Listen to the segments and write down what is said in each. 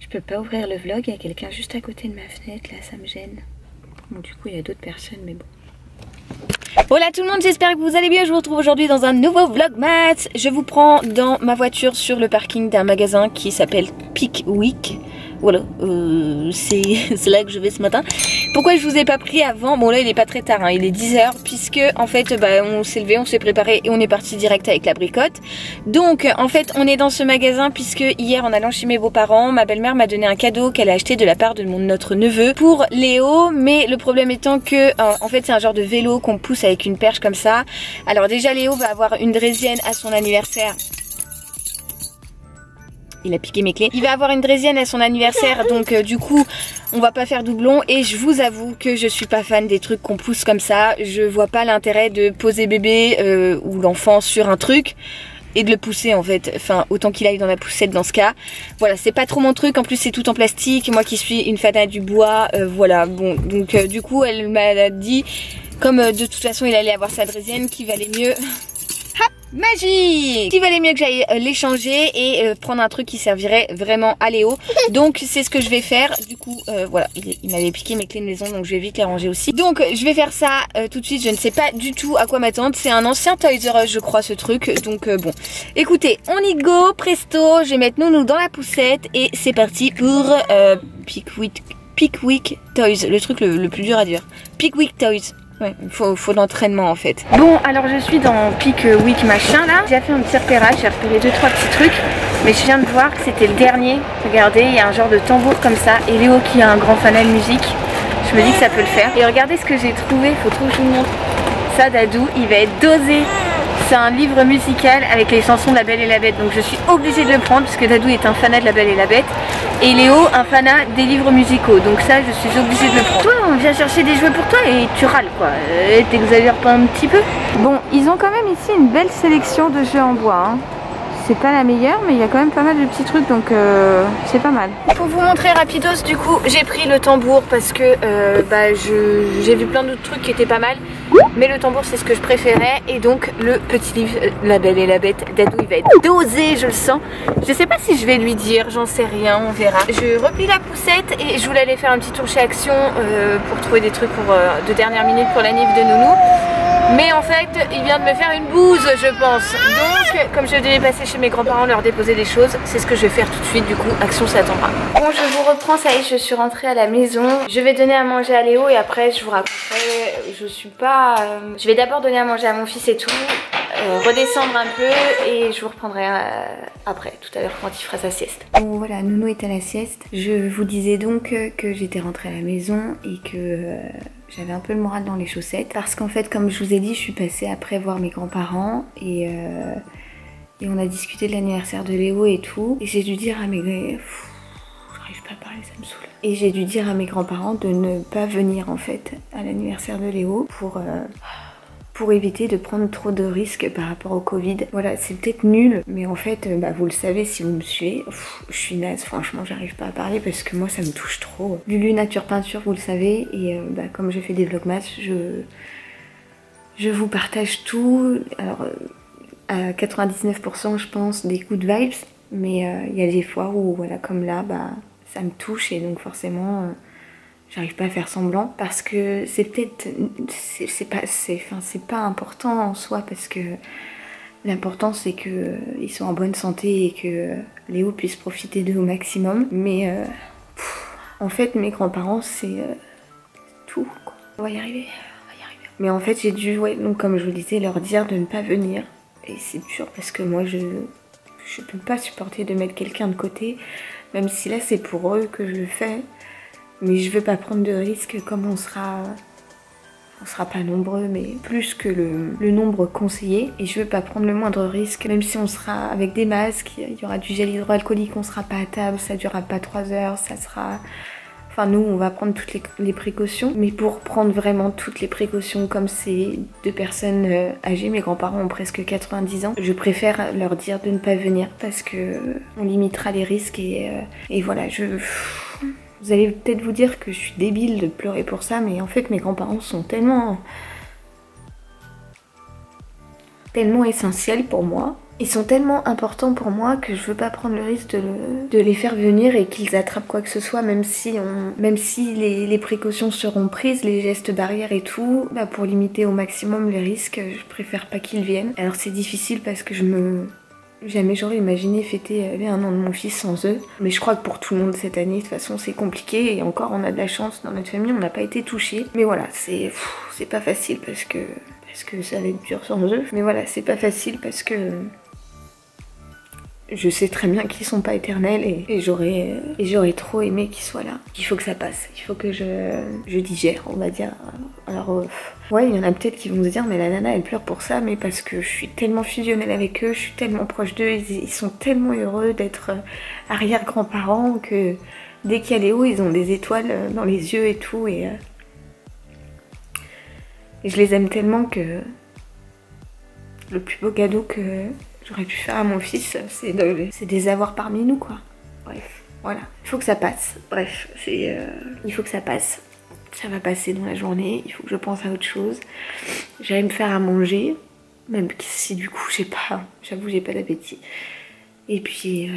peux pas ouvrir le vlog, il y a quelqu'un juste à côté de ma fenêtre, là ça me gêne. Bon du coup il y a d'autres personnes mais bon. Hola tout le monde, j'espère que vous allez bien, je vous retrouve aujourd'hui dans un nouveau vlogmas. Je vous prends dans ma voiture sur le parking d'un magasin qui s'appelle Pickwick. Voilà, c'est là que je vais ce matin. Pourquoi je vous ai pas pris avant? Bon là il est pas très tard, hein, il est 10h puisque en fait on s'est levé, on s'est préparé et on est parti direct avec la bricotte. Donc en fait on est dans ce magasin puisque hier en allant chez mes beaux-parents, ma belle-mère m'a donné un cadeau qu'elle a acheté de la part de notre neveu pour Léo. Mais le problème étant que en fait c'est un genre de vélo qu'on pousse avec une perche comme ça. Alors déjà Léo va avoir une draisienne à son anniversaire. Il a piqué mes clés. Il va avoir une draisienne à son anniversaire, donc du coup on va pas faire doublon. Et je vous avoue que je suis pas fan des trucs qu'on pousse comme ça. Je vois pas l'intérêt de poser bébé ou l'enfant sur un truc et de le pousser en fait. Enfin autant qu'il aille dans la poussette dans ce cas. Voilà, c'est pas trop mon truc. En plus c'est tout en plastique. Moi qui suis une fanat du bois, voilà. Bon donc du coup elle m'a dit, comme de toute façon il allait avoir sa draisienne, qu'il valait mieux... Magique! Il valait mieux que j'aille l'échanger et prendre un truc qui servirait vraiment à Léo. Donc c'est ce que je vais faire. Du coup voilà, il m'avait piqué mes clés de maison, donc je vais vite les ranger aussi. Donc je vais faire ça tout de suite. Je ne sais pas du tout à quoi m'attendre. C'est un ancien Toys R Us je crois ce truc. Donc bon, écoutez, on y go, presto. Je vais mettre Nounou dans la poussette et c'est parti pour Pickwick Toys. Le truc le plus dur à dire. Pickwick Toys. Ouais, il faut de l'entraînement en fait. Bon, alors je suis dans Pickwick machin là. J'ai fait un petit repérage, j'ai repéré 2-3 petits trucs. Mais je viens de voir que c'était le dernier. Regardez, il y a un genre de tambour comme ça. Et Léo qui est un grand fanat de musique, je me dis que ça peut le faire. Et regardez ce que j'ai trouvé, faut trop que je vous montre. Ça Dadou, il va être dosé. C'est un livre musical avec les chansons de La Belle et la Bête. Donc je suis obligée de le prendre puisque Dadou est un fanat de La Belle et la Bête. Et Léo un fanat des livres musicaux. Donc ça je suis obligée de le prendre. Toi on vient chercher des jouets pour toi et tu râles quoi. T'exagères pas un petit peu? Bon, ils ont quand même ici une belle sélection de jeux en bois. Hein. C'est pas la meilleure mais il y a quand même pas mal de petits trucs donc c'est pas mal. Pour vous montrer rapidos du coup j'ai pris le tambour parce que j'ai vu plein d'autres trucs qui étaient pas mal. Mais le tambour c'est ce que je préférais. Et donc le petit livre La Belle et la Bête, Dadou il va être dosé, je le sens. Je sais pas si je vais lui dire, j'en sais rien, on verra. Je replie la poussette et je voulais aller faire un petit tour chez Action pour trouver des trucs pour, de dernière minute pour la nif de Nounou. Mais en fait il vient de me faire une bouse je pense. Donc comme je devais passer chez mes grands-parents leur déposer des choses, c'est ce que je vais faire tout de suite. Du coup Action ça attendra. Bon je vous reprends, ça y est je suis rentrée à la maison. Je vais donner à manger à Léo et après je vous raconterai. Je suis pas... Je vais d'abord donner à manger à mon fils et tout, redescendre un peu et je vous reprendrai après, tout à l'heure quand il fera sa sieste. Bon voilà, Nounou est à la sieste. Je vous disais donc que j'étais rentrée à la maison et que j'avais un peu le moral dans les chaussettes. Parce qu'en fait, comme je vous ai dit, je suis passée après voir mes grands-parents et on a discuté de l'anniversaire de Léo et tout. Et j'ai dû dire à mes... J'arrive pas à parler, ça me saoule. Et j'ai dû dire à mes grands-parents de ne pas venir en fait à l'anniversaire de Léo pour éviter de prendre trop de risques par rapport au Covid. Voilà, c'est peut-être nul, mais en fait, vous le savez si vous me suivez, je suis naze, franchement, j'arrive pas à parler parce que moi, ça me touche trop. Lulu Nature Peinture, vous le savez, et comme je fais des vlogmas, je vous partage tout. Alors, à 99%, je pense, des good vibes, mais il y a des fois où, voilà, comme là, ça me touche et donc forcément... J'arrive pas à faire semblant parce que c'est peut-être... C'est pas important en soi parce que l'important c'est qu'ils soient en bonne santé et que Léo puisse profiter d'eux au maximum. Mais en fait mes grands-parents c'est tout quoi. On va y arriver, on va y arriver. Mais en fait j'ai dû, ouais, donc comme je vous disais, leur dire de ne pas venir. Et c'est dur parce que moi je peux pas supporter de mettre quelqu'un de côté. Même si là c'est pour eux que je le fais. Mais je veux pas prendre de risques comme on sera pas nombreux, mais plus que le nombre conseillé. Et je veux pas prendre le moindre risque, même si on sera avec des masques, il y aura du gel hydroalcoolique, on sera pas à table, ça durera pas 3 heures, ça sera... Enfin nous on va prendre toutes les précautions. Mais pour prendre vraiment toutes les précautions comme c'est 2 personnes âgées, mes grands-parents ont presque 90 ans, je préfère leur dire de ne pas venir parce que on limitera les risques et voilà, Vous allez peut-être vous dire que je suis débile de pleurer pour ça, mais en fait mes grands-parents sont tellement essentiels pour moi Ils sont tellement importants pour moi que je veux pas prendre le risque de les faire venir et qu'ils attrapent quoi que ce soit, même si les précautions seront prises, les gestes barrières et tout, bah pour limiter au maximum les risques, je préfère pas qu'ils viennent. Alors c'est difficile parce que jamais j'aurais imaginé fêter les 1 an de mon fils sans eux. Mais je crois que pour tout le monde cette année, de toute façon, c'est compliqué. Et encore, on a de la chance dans notre famille, on n'a pas été touchés. Mais voilà, c'est pas facile parce que ça va être dur sans eux. Mais voilà, c'est pas facile parce que je sais très bien qu'ils sont pas éternels et j'aurais trop aimé qu'ils soient là. Il faut que ça passe, il faut que je digère, on va dire. Alors ouais, il y en a peut-être qui vont se dire mais la nana elle pleure pour ça, mais parce que je suis tellement fusionnelle avec eux, je suis tellement proche d'eux, ils sont tellement heureux d'être arrière-grands-parents que dès qu'il y a les hauts, ils ont des étoiles dans les yeux et tout et je les aime tellement que le plus beau cadeau que j'aurais pu faire à mon fils, c'est de les avoir parmi nous, quoi. Bref, voilà. Il faut que ça passe. Bref, il faut que ça passe. Ça va passer dans la journée. Il faut que je pense à autre chose. J'allais me faire à manger, même si du coup, j'avoue, j'ai pas d'appétit. Et puis,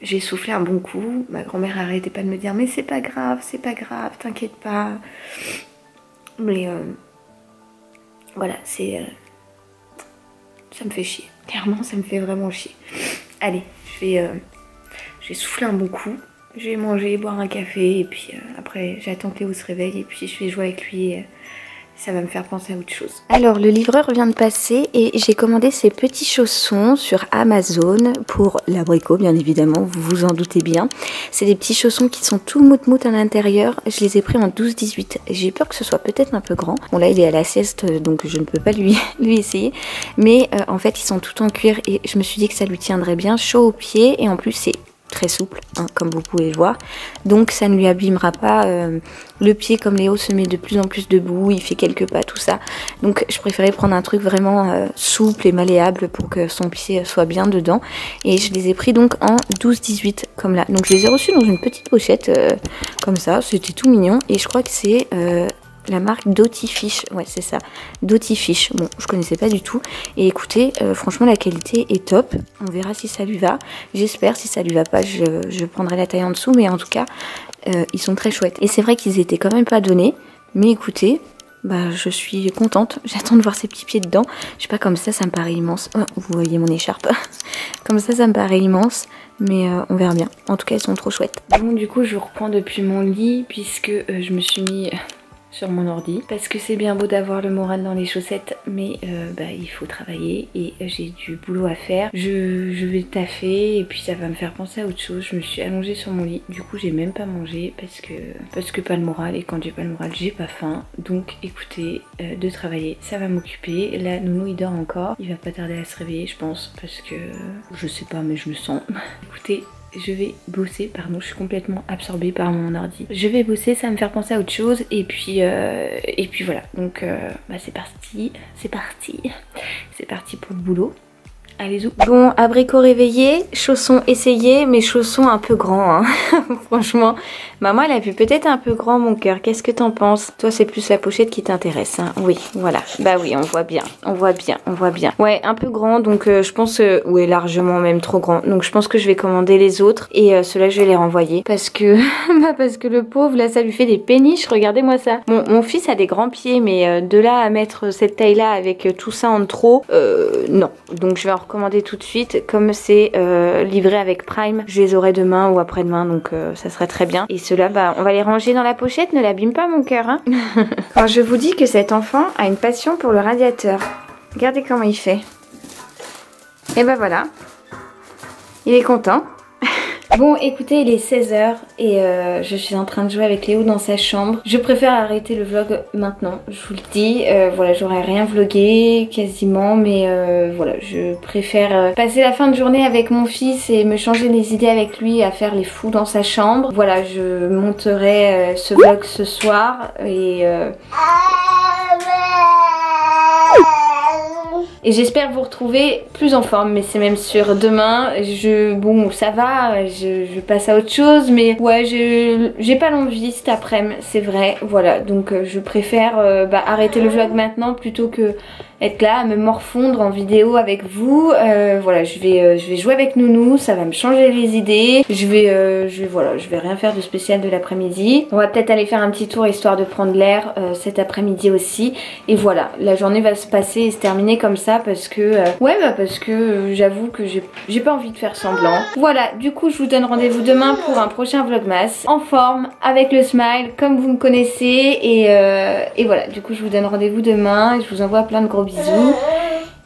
j'ai soufflé un bon coup. Ma grand-mère arrêtait pas de me dire, mais c'est pas grave, t'inquiète pas. Mais voilà, ça me fait chier. Clairement, ça me fait vraiment chier. Allez, je vais souffler un bon coup. Je vais manger, boire un café et puis après j'attends que Léo se réveille et puis je vais jouer avec lui. Ça va me faire penser à autre chose. Alors le livreur vient de passer et j'ai commandé ces petits chaussons sur Amazon pour l'abricot bien évidemment, vous vous en doutez bien. C'est des petits chaussons qui sont tout mout à l'intérieur. Je les ai pris en 12-18. J'ai peur que ce soit peut-être un peu grand. Bon là il est à la sieste donc je ne peux pas lui essayer. Mais en fait ils sont tout en cuir et je me suis dit que ça lui tiendrait bien chaud aux pieds et en plus c'est très souple hein, comme vous pouvez le voir, donc ça ne lui abîmera pas le pied. Comme Léo se met de plus en plus debout, il fait quelques pas, tout ça, donc je préférais prendre un truc vraiment souple et malléable pour que son pied soit bien dedans et je les ai pris donc en 12-18 comme là, donc je les ai reçus dans une petite pochette comme ça, c'était tout mignon et je crois que c'est la marque Dotifish, ouais c'est ça, Dotifish. Bon, je connaissais pas du tout. Et écoutez, franchement la qualité est top. On verra si ça lui va. J'espère, si ça lui va pas, je prendrai la taille en dessous. Mais en tout cas, ils sont très chouettes. Et c'est vrai qu'ils étaient quand même pas donnés. Mais écoutez, bah je suis contente. J'attends de voir ces petits pieds dedans. Je sais pas, comme ça me paraît immense. Oh, vous voyez mon écharpe. Comme ça me paraît immense. Mais on verra bien. En tout cas, ils sont trop chouettes. Bon, du coup, je reprends depuis mon lit puisque je me suis mis sur mon ordi parce que c'est bien beau d'avoir le moral dans les chaussettes mais bah, il faut travailler et j'ai du boulot à faire. Je vais taffer et puis ça va me faire penser à autre chose. Je me suis allongée sur mon lit, du coup j'ai même pas mangé parce que pas le moral, et quand j'ai pas le moral j'ai pas faim. Donc écoutez, de travailler ça va m'occuper. Là Nounou il dort encore, il va pas tarder à se réveiller je pense parce que je sais pas mais je le sens. Écoutez, je vais bosser, pardon, je suis complètement absorbée par mon ordi. Je vais bosser, ça va me faire penser à autre chose et puis voilà. Donc bah c'est parti pour le boulot. Allez zou. Bon, abricot réveillé, chaussons essayés, mais chaussons un peu grands hein. Franchement, maman elle a vu peut-être un peu grand mon cœur. Qu'est-ce que t'en penses? Toi c'est plus la pochette qui t'intéresse hein. Oui, voilà. Bah oui, on voit bien. Ouais, un peu grand, donc je pense, ouais largement même trop grand. Donc je pense que je vais commander les autres et ceux-là je vais les renvoyer. Parce que, parce que le pauvre là ça lui fait des péniches, regardez-moi ça. Mon fils a des grands pieds, mais de là à mettre cette taille-là avec tout ça en trop, non. Donc je vais en recommander tout de suite. Comme c'est livré avec Prime, je les aurai demain ou après-demain, donc ça serait très bien. Et ceux-là, bah, on va les ranger dans la pochette, ne l'abîme pas mon cœur hein. Quand je vous dis que cet enfant a une passion pour le radiateur, regardez comment il fait. Et bah voilà, il est content. Bon écoutez, il est 16h et je suis en train de jouer avec Léo dans sa chambre. Je préfère arrêter le vlog maintenant, je vous le dis. Voilà, j'aurais rien vlogué quasiment, mais voilà, je préfère passer la fin de journée avec mon fils et me changer les idées avec lui à faire les fous dans sa chambre. Voilà, je monterai ce vlog ce soir et... Et j'espère vous retrouver plus en forme, mais c'est même sûr. Demain, bon ça va, je passe à autre chose, mais ouais j'ai pas l'envie cet après-midi, c'est vrai. Voilà, donc je préfère arrêter le vlog maintenant plutôt que être là à me morfondre en vidéo avec vous. Voilà, je vais jouer avec Nounou, ça va me changer les idées. Je vais rien faire de spécial de l'après-midi. On va peut-être aller faire un petit tour histoire de prendre l'air cet après-midi aussi. Et voilà, la journée va se passer et se terminer comme ça parce que parce que j'avoue que j'ai pas envie de faire semblant. Voilà, du coup je vous donne rendez-vous demain pour un prochain vlogmas en forme avec le smile comme vous me connaissez et voilà, du coup je vous donne rendez-vous demain et je vous envoie plein de gros bisous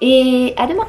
et à demain.